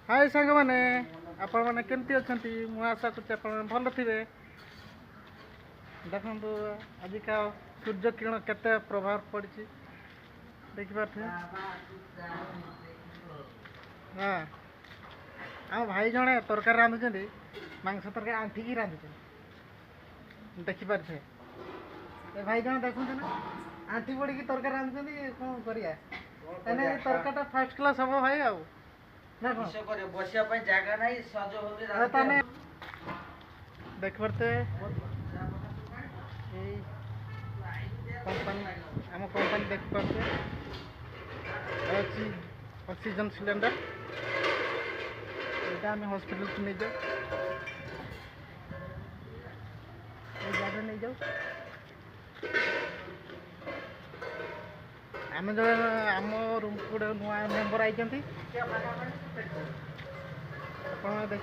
हाय सांग मैंने आपण मैंने केमती अच्छा मुझे आशा कर भल थे देखु आजिका सूर्य किरण केते प्रभाव पड़ी देखिपे हाँ आम भाई जड़े तरकारी रांधुं मांस तरकारी आंठिकी रांधुं देखिपे ए भाई जन देखुं ना आंटी पड़ी तरकारी रांधुं कौन कर तरकारी फास्ट क्लास हम भाई आउ बसिया जगह नहीं सज ताने देख पारते कंपनी आम कंपनी देख पारते अच्छी ऑक्सीजन सिलेंडर यहाँ आम हॉस्पिटल को नहीं जाओ जगह नहीं जाओ आम जो आम रूम को नुआ मेम्बर आई देख